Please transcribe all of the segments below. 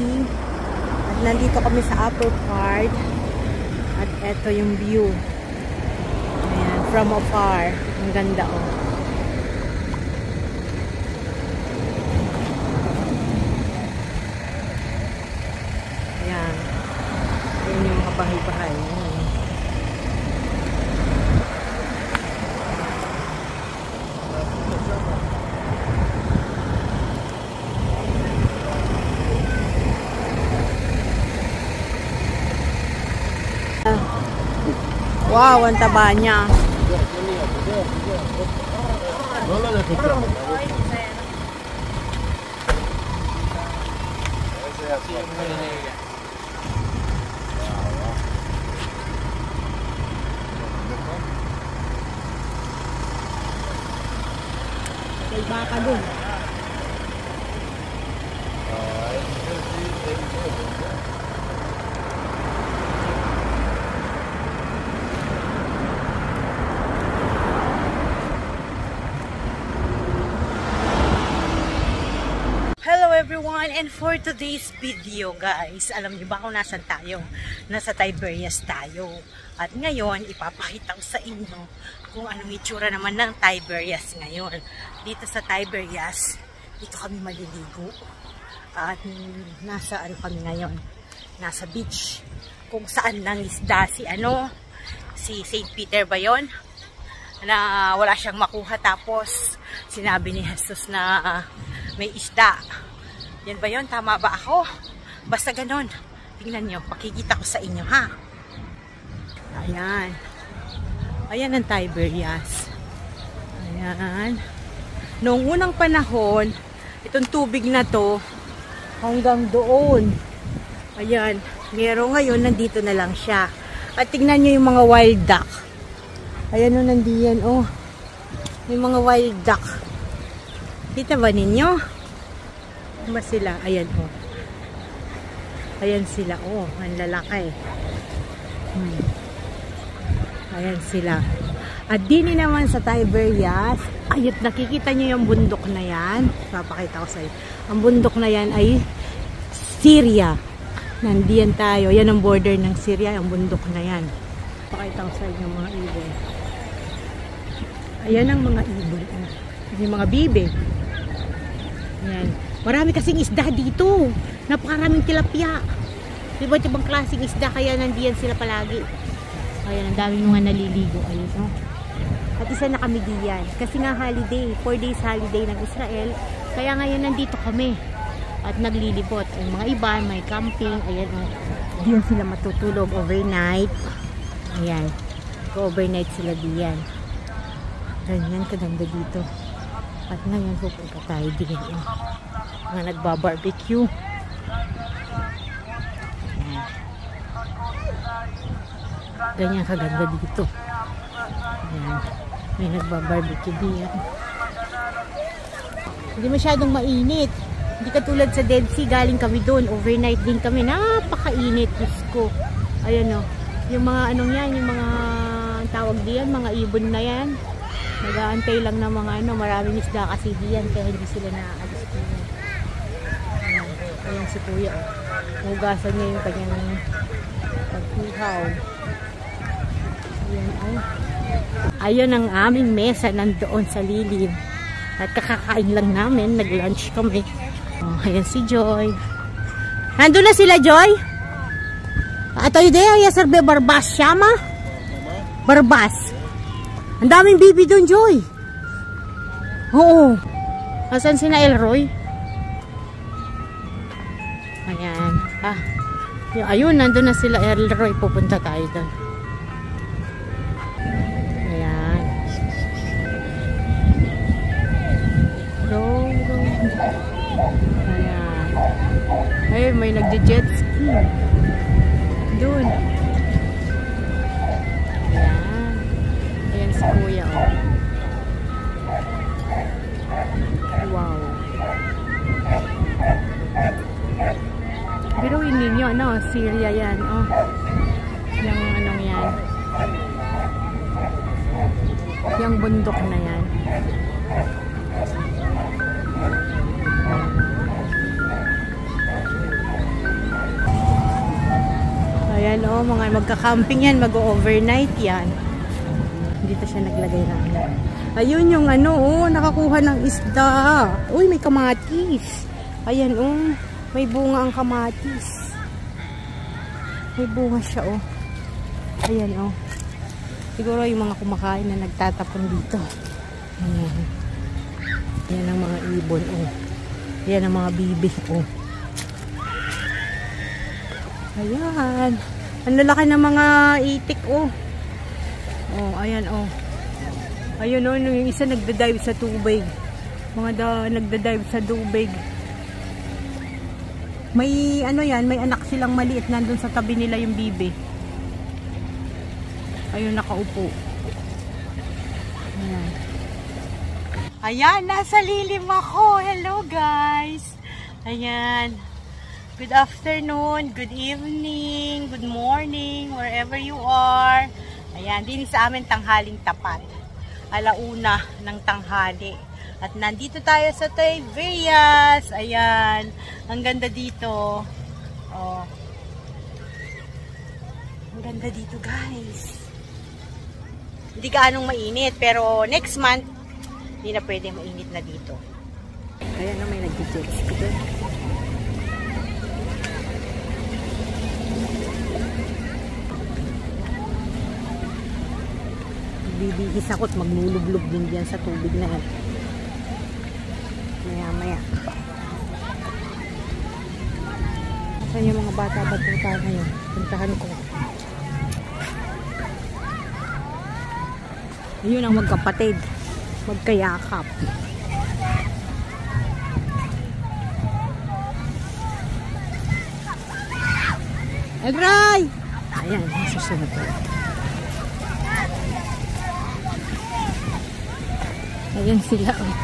City. At nandito kami sa upper part. At eto yung view. Ayan, from afar. Ang ganda oh. Ayan. Ayan yung mga bahay-bahay. Wow, ang taba niya. May baka dun. Hello everyone, and for today's video guys, alam niyo ba kung nasan tayo? Nasa Tiberias tayo. At ngayon, ipapakita ko sa inyo kung anong itsura naman ng Tiberias ngayon. Dito sa Tiberias, dito kami maliligo. At nasa ano kami ngayon? Nasa beach. Kung saan nangisda si St. Peter ba yun? Na wala siyang makuha, tapos sinabi ni Jesus na may isda. Yan ba yun? Tama ba ako? Basta ganon. Tingnan nyo. Pakikita ko sa inyo ha. Ayan. Ayan ang Tiberias. Ayan. Noong unang panahon, itong tubig na to hanggang doon. Ayan. Meron ngayon, nandito na lang siya. At tingnan nyo yung mga wild duck. Ayan o, nandiyan o. Yung mga wild duck. Kita ba ninyo? Ba sila? Ayan o. Ayan sila o. Ang lalaki. Ayan sila. At dini naman sa Tiberias, ayun, nakikita nyo yung bundok na yan. Papakita ko sa inyo. Ang bundok na yan ay Syria. Nandiyan tayo. Yan ang border ng Syria. Ang bundok na yan. Papakita ko sa inyo mga ibon. Ayan ang mga ibon. Yung mga bibe. Ayan. Marami kasing isda dito. Napakaraming tilapia. Iba't ibang klaseng isda, kaya nandiyan sila palagi. Ayan, ang daming mga naliligo. Ayun, no? At isa na kami diyan. Kasi nga holiday, 4 days holiday ng Israel. Kaya ngayon nandito kami. At naglilibot. Ang mga iba, may camping. Ayan, no? Diyan sila matutulog overnight. Ayan. Go-overnight sila diyan. Ganyan, kaganda dito. At ngayon, pupunta tayo diyan. Mga nagbabarbecue. Ganyan kaganda dito. Ayan. May nagbabarbecue diyan. Hindi masyadong mainit. Hindi katulad sa Dead Sea. Galing kami doon. Overnight din kami. Napakainit. Diyos ko. Ayan o. Yung mga anong yan. Yung mga tawag diyan. Mga ibon na yan. Nag-aantay lang ng mga ano. Maraming isda kasi diyan. Kaya hindi sila naaalis ko. Ayan. Ayan si kuya. Hugasan niya yung kanyang pagkuhaw. Ayan, ay. Ayun ang aming mesa nandoon sa lilim. At kakakain lang namin. Nag-lunch kami. Oh, ayan si Joy. Nandun na sila, Joy? Ato yung day, ay sarbe barbas siya, ma? Barbas. Ang daming bibi doon, Joy. Oo. Asan si na Elroy? Ayan. Ah. Ayun, nandun na sila Elroy. Pupunta tayo doon. Ay, may nagje-jet ski. Doon. Ayan. Ayan si kuya, oh. Wow. Biruin ninyo, ano? Syria yan, oh. Yung anong yan. Yung bundok na yan. Ayan o, mga magka-camping yan, mag-overnight yan. Dito siya naglagay na. Ayun yung ano, oh, nakakuha ng isda. Uy, may kamatis. Ayan oh, may bunga ang kamatis. May bunga siya oh. Ayan oh. Siguro yung mga kumakain na nagtatapon dito. Ayan. Ayan ang mga ibon oh. Ayan ang mga bibi oh. Ayan. Ang lalaki ng mga itik oh. Oh, ayan oh. Ayun oh, yung isa nagda-dive sa tubig. Nagda-dive sa tubig. May ano yan, may anak silang maliit nandun sa tabi nila yung bibi. Ayun nakaupo. Ayan. Ayan, nasa lilim ako. Hello guys. Ayan. Good afternoon, good evening, good morning, wherever you are. Ayan, din sa amin tanghaling tapat. Alauna ng tanghali. At nandito tayo sa Tiberias. Ayan, ang ganda dito. Oh. Ang ganda dito guys. Hindi gaanong mainit, pero next month, hindi na pwede mainit na dito. Ayan na may nag-jet ski doon. Bibihis ako at maglulublog din dyan sa tubig na yan. Maya maya. Saan yung mga bata ba't puntahan ngayon? Puntahan ko. Ayun ang magkapatid. Magkayakap. Egray! Ayan, susunod ko. Ayan sila oh.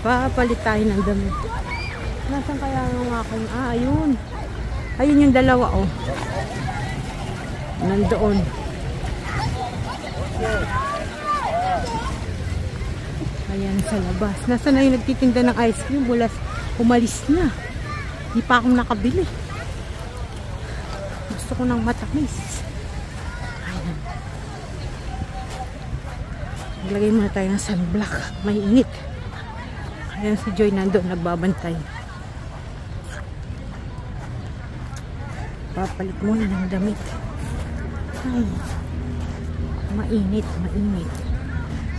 Papalit tayo ng damit. Nasaan kaya ang aking? Ayun. Ayun yung dalawa oh. Nandoon. Ayan sa labas. Nasaan na yung nagtitinda ng ice cream? Umalis na. Di pa akong nakabili. Gusto ko ng matamis. Ayan. Maglagay muna tayo ng sunblock. May init. Ayan si Joy nandoon nagbabantay. Papalit muna ng damit. Ay. Mainit, mainit.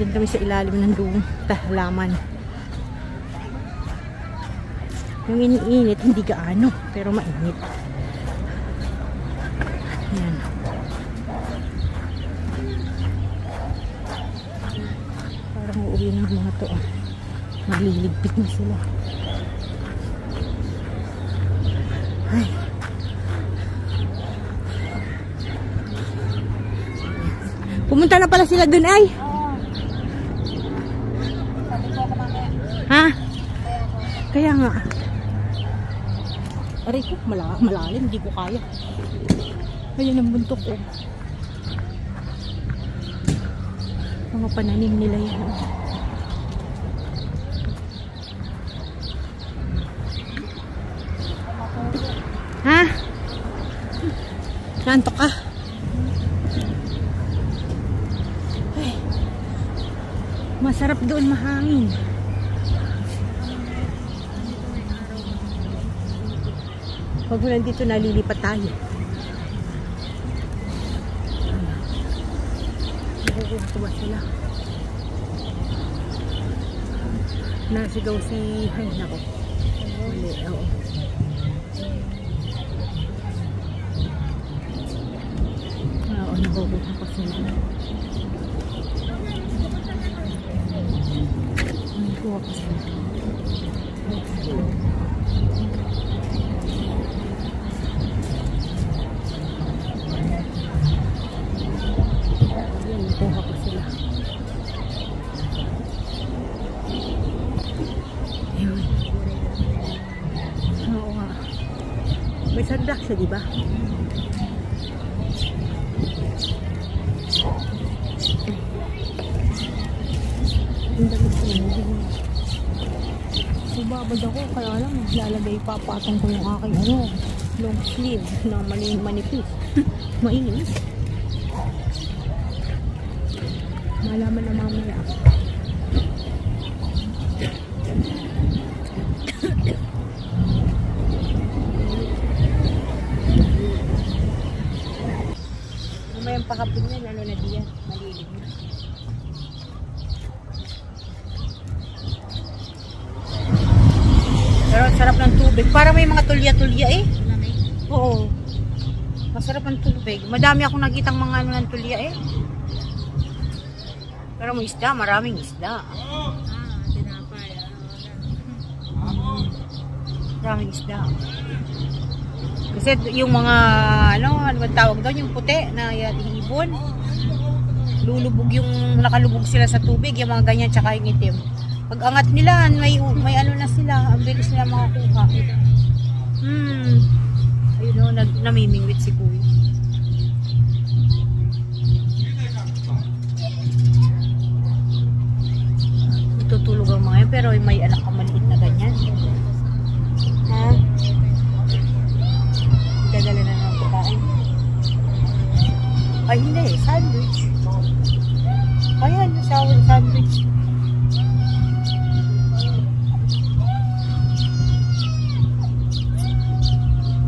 Diyan kami sa ilalim ng halaman. Yung iniinit, hindi gaano, pero mainit. Ayan. Parang uuwi ng mga to. Magliligpit na sila. Ay. Pumunta na pala sila dun ay. Ha? Kaya nga. Aray ko, malalim, hindi ko kaya. Ayan ang buntok ko. Mga pananim nila yan. Ha? Nantok ka? Ay. Masarap doon mahangin. Pag nandito nalilipat tayo. Nakukuha sila. Nasigaw si... Ay, nako. Mali, oo. Oo, nakukuha ko sila. Nakukuha ko sila. Nakuha ko sila. Ayun. Oo nga. May sunblock siya, diba? Ang damit ko na. Bababad ako, kaya lang lalagay papatong ko yung aking long sleeve na manipis. Mainit. Malaman na mamaya. Mamayang pakapin na, lalo na diyan. Malilim na. Pero sarap ng tubig. Para may mga tulya-tulya eh. Oo. Masarap ang tubig. Madami akong nakitang mga ng tulya eh. Pero may isda, maraming isda. Tinapay. Maraming isda. Kasi yung mga, ano ba tawag doon, yung puti na ibon. Lulubog yung, nakalubog sila sa tubig, yung mga ganyan, tsaka yung itim. Pag angat nila, may ano na sila, ang bilis nila makakuha. Ayun o, namimingwit si Kuya. Tutulog ang mga yan, pero may anak ka maliit na ganyan. Ha? Dadala na ng pagkain. Ay hindi, sandwich. Ayan, sandwich.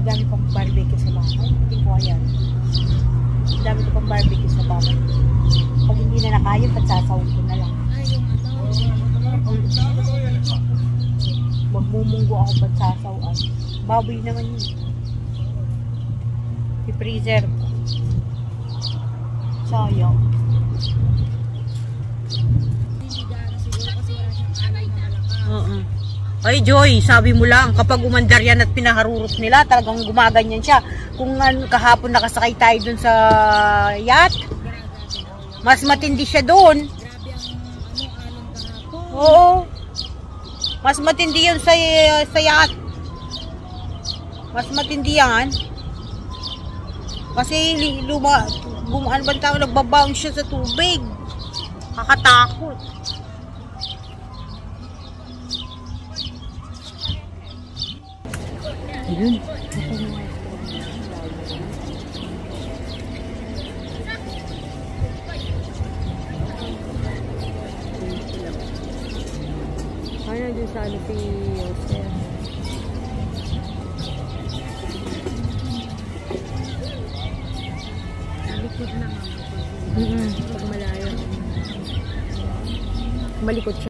Dami pang barbecue sa bahay. Hindi ko ayan. Dami ko pang barbecue sa bahay. Pag hindi na nakaya, pagsasawag ko na lang. Magmumunggo ako pagsasawan. Baboy naman yun. I-freezer. Sayang. Ay Joy, sabi mo lang, kapag umandar yan at pinaharurot nila, talagang gumaganyan siya. Kung kahapon nakasakay tayo dun sa yacht, mas matindi siya dun. Oo. Mas matindi yun sa yacht. Mas matindi yan. Kasi ano ba tawag, nagbabounce siya sa tubig. Kakatakot. Yun. Ano din sa ano si Jose? Malikot na nga. Pag malayo. Malikot siya.